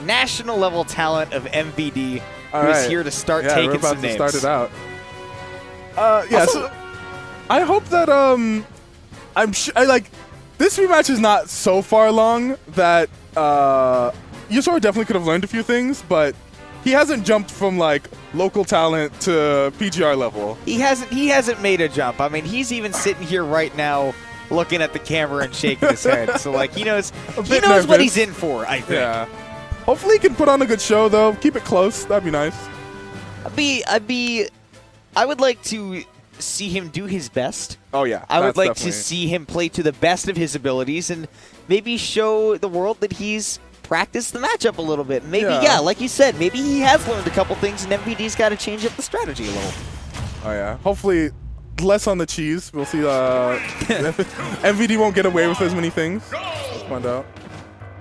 national level talent of MVD, who's here to start taking some names. We're about to start it out. Yeah, so I hope that this rematch is not so far along that Yousoro definitely could have learned a few things, but he hasn't jumped from like local talent to PGR level. He hasn't made a jump. I mean, he's even sitting here right now looking at the camera and shaking his head. So like he knows what he's in for, I think. Yeah. Hopefully he can put on a good show though. Keep it close. That'd be nice. I would like to see him do his best. Oh yeah. I would like to see him play to the best of his abilities and maybe show the world that he's practiced the matchup a little bit. Maybe, yeah, like you said, maybe he has learned a couple things and MVD's got to change up the strategy a little. Oh yeah. Hopefully less on the cheese. We'll see. MVD won't get away with as many things. Let's find out.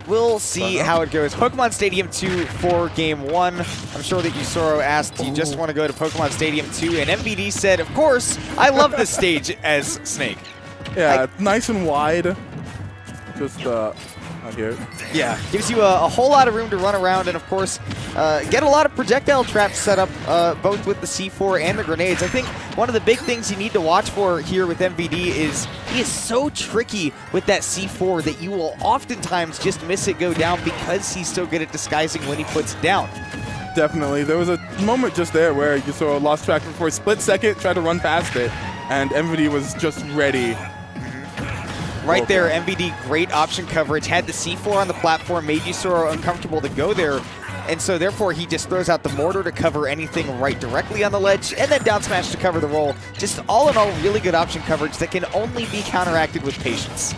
We'll see how it goes. Pokemon Stadium 2 for Game 1. I'm sure that Yousoro asked, do you just want to go to Pokemon Stadium 2? And MVD said, of course, I love this stage as Snake. Yeah, nice and wide. Just, here. Yeah, gives you a whole lot of room to run around and, of course, get a lot of projectile traps set up, both with the C4 and the grenades. I think one of the big things you need to watch for here with MVD is he is so tricky with that C4 that you will oftentimes just miss it go down because he's so good at disguising when he puts it down. Definitely. There was a moment just there where Yousoro lost track for a split second, tried to run past it, and MVD was just ready. Right there, MVD, great option coverage. Had the C4 on the platform, made Yousoro uncomfortable to go there. And so, therefore, he just throws out the mortar to cover anything right directly on the ledge, and then down smash to cover the roll. Just all in all, really good option coverage that can only be counteracted with patience.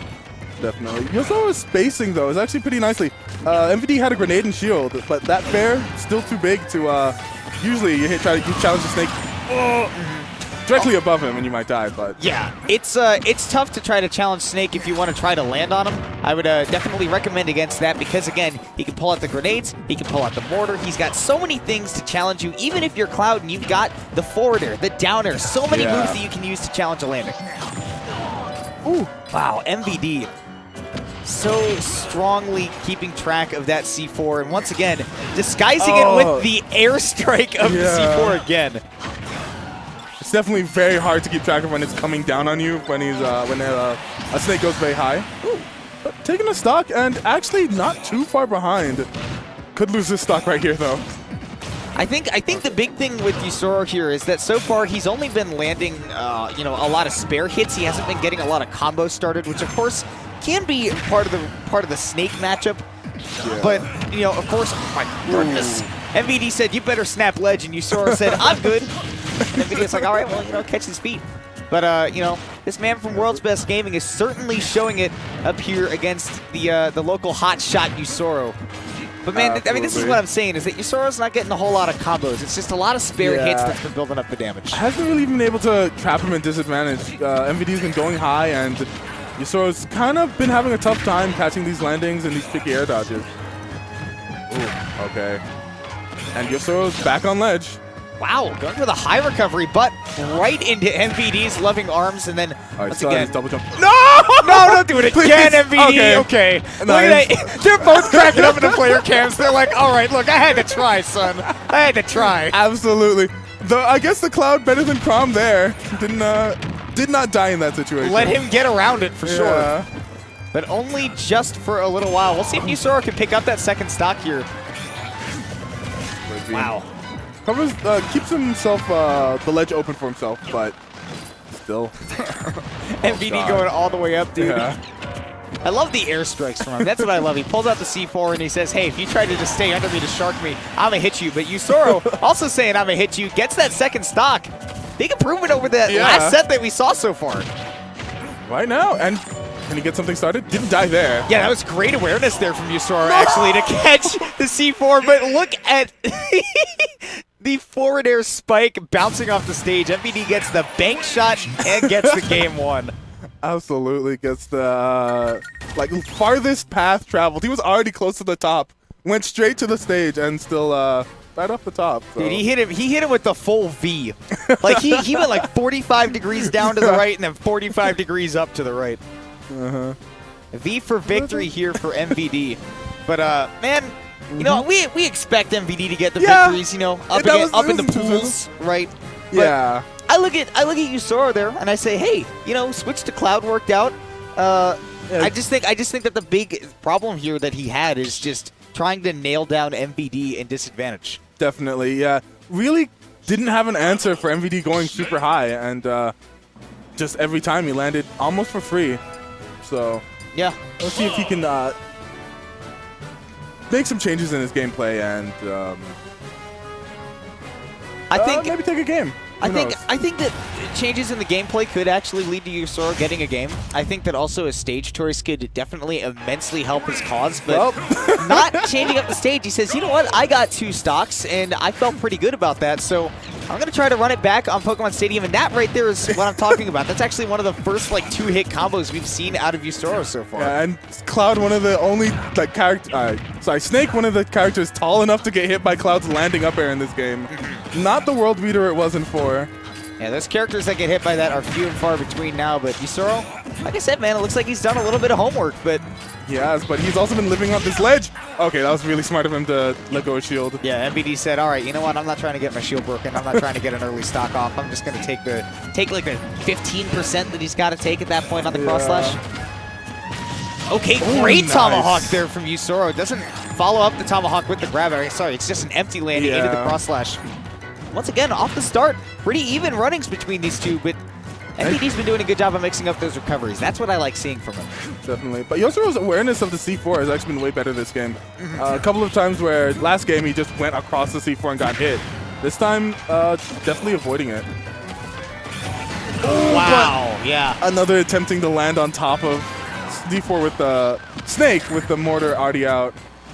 Definitely. Yousoro's spacing, though, is actually pretty nicely. MVD had a grenade and shield, but that fair, still too big to, usually you challenge the Snake. Directly above him and you might die, but... Yeah, it's tough to try to challenge Snake if you want to try to land on him. I would definitely recommend against that because, again, he can pull out the grenades, he can pull out the mortar, he's got so many things to challenge you, even if you're Cloud and you've got the forwarder, the downer, so many moves that you can use to challenge a landing. Ooh, wow, MVD. So strongly keeping track of that C4, and once again, disguising it with the airstrike of the C4 again. It's definitely very hard to keep track of when it's coming down on you when a Snake goes very high. Ooh, but taking a stock and actually not too far behind. Could lose this stock right here though. I think the big thing with Yousoro here is that so far he's only been landing a lot of spare hits. He hasn't been getting a lot of combos started, which of course can be part of the Snake matchup. Yeah. But of course, oh my goodness. MVD said, you better snap ledge, and Yousoro said, I'm good. And MVD's like, all right, well, catch his feet. But, this man from World's Best Gaming is certainly showing it up here against the local hotshot Yousoro. But, man, I mean, this is what I'm saying, is that Yousoro's not getting a whole lot of combos. It's just a lot of spare hits that's been building up the damage. Hasn't really been able to trap him at disadvantage. MVD's been going high, and Yousoro's kind of been having a tough time catching these landings and these tricky air dodges. Ooh, okay. And Yousoro's back on ledge. Wow, going for the high recovery, but right into MVD's loving arms, and then once again, double jump. No! No, don't do it again, MVD. Okay. Nice. Look at that. They're both cracking up in the player cams. They're like, all right, look, I had to try, son. I had to try. Absolutely. I guess the Cloud better than Crom there. Did not die in that situation. Let him get around it for sure. But only just for a little while. We'll see if Yousoro can pick up that second stock here. Wow. Covers, keeps himself, the ledge open for himself, but still. MVD going all the way up, dude. Yeah. I love the airstrikes from him. That's what I love. He pulls out the C4 and he says, hey, if you try to just stay under me to shark me, I'm going to hit you. But Yousoro also saying I'm going to hit you, gets that second stock. Big improvement over that last set that we saw so far. Right now, and can he get something started? Didn't die there. Yeah, that was great awareness there from Yousoro, actually, to catch the C4. But look at the forward air spike bouncing off the stage. MVD gets the bank shot and gets the game one. Absolutely gets the farthest path traveled. He was already close to the top, went straight to the stage, and still right off the top. So. Dude, he hit him with the full V. Like he went like 45 degrees down to the right and then 45 degrees up to the right. V for victory here for MVD. But man, You know, we expect MVD to get the Yeah. victories, you know, up, That was- up it in the was two pools, right? But Yeah. I look at Yousoro there, and I say, hey, you know, switch to Cloud worked out. I just think that the big problem here that he had is just trying to nail down MVD in disadvantage. Definitely, yeah. Really didn't have an answer for MVD going super high, and just every time he landed almost for free. So Yeah. let's see if he can make some changes in his gameplay and I think maybe take a game. Who knows? I think that changes in the gameplay could actually lead to Yousoro getting a game. I think that also a stage choice could definitely immensely help his cause, but not changing up the stage. He says, you know what, I got 2 stocks, and I felt pretty good about that, so I'm going to try to run it back on Pokemon Stadium, and that right there is what I'm talking about. That's actually one of the first, like, 2-hit combos we've seen out of Yousoro so far. Yeah, and Cloud, one of the only like Snake, one of the characters tall enough to get hit by Cloud's landing up air in this game. Not the world beater it was in 4. Yeah, those characters that get hit by that are few and far between now, but Yousoro, like I said, man, it looks like he's done a little bit of homework, but... He has, but he's also been living up this ledge. Okay, that was really smart of him to let go of shield. Yeah, MVD said, all right, you know what, I'm not trying to get my shield broken, I'm not trying to get an early stock off, I'm just going to take like the 15% that he's got to take at that point on the cross slash. Okay, great nice. tomahawk there from Yousoro. Doesn't follow up the tomahawk with the grab. Sorry, it's just an empty landing into the cross slash. Once again, off the start, pretty even runnings between these two, but MVD's been doing a good job of mixing up those recoveries. That's what I like seeing from him. Definitely. But Yousoro's awareness of the C4 has actually been way better this game. A couple of times where last game he just went across the C4 and got hit. This time, definitely avoiding it. Wow, yeah. Another attempting to land on top of D4 with the Snake with the mortar already out.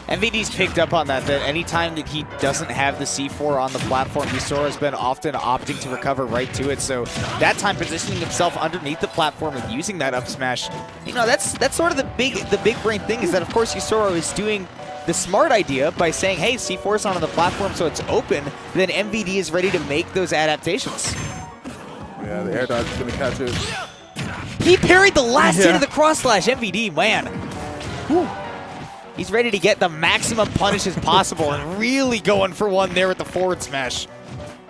MVD's picked up on that anytime that he doesn't have the C4 on the platform, Yousoro has been often opting to recover right to it. So that time positioning himself underneath the platform and using that up smash, you know, that's sort of the big brain thing is that, of course, Yousoro is doing the smart idea by saying, hey, C4's on the platform so it's open, then MVD is ready to make those adaptations. Yeah, the air dodge is going to catch it. He parried the last hit of the cross slash, MVD, man. Whew. He's ready to get the maximum punishes possible and really going for one there with the forward smash.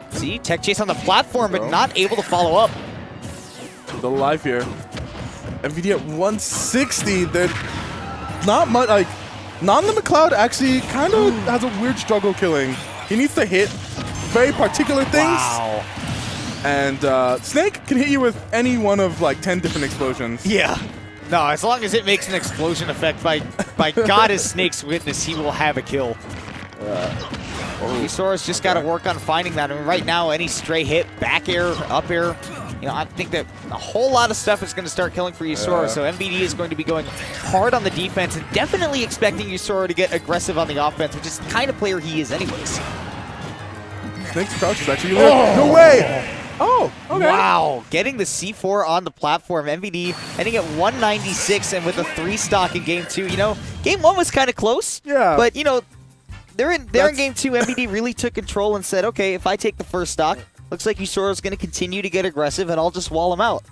See, tech chase on the platform, but not able to follow up. Still alive here. MVD at 160. They're not much, like, Non-Limit Cloud actually kind of has a weird struggle killing. He needs to hit very particular things. Wow. And Snake can hit you with any one of like 10 different explosions. Yeah. No, as long as it makes an explosion effect, by God as Snake's witness, he will have a kill. Yousoro's just got to work on finding that. I mean, right now, any stray hit, back air, up air, you know, I think that a whole lot of stuff is going to start killing for Yousoro. So MVD is going to be going hard on the defense and definitely expecting Yousoro to get aggressive on the offense, which is the kind of player he is anyways. Snake's crouch is actually no way! Oh, okay. Wow, getting the C4 on the platform. MVD ending at 196 and with a 3 stock in game 2. You know, game 1 was kind of close. Yeah. But, you know, they're in game 2. MVD really took control and said, okay, if I take the first stock, looks like Yousoro's going to continue to get aggressive and I'll just wall him out.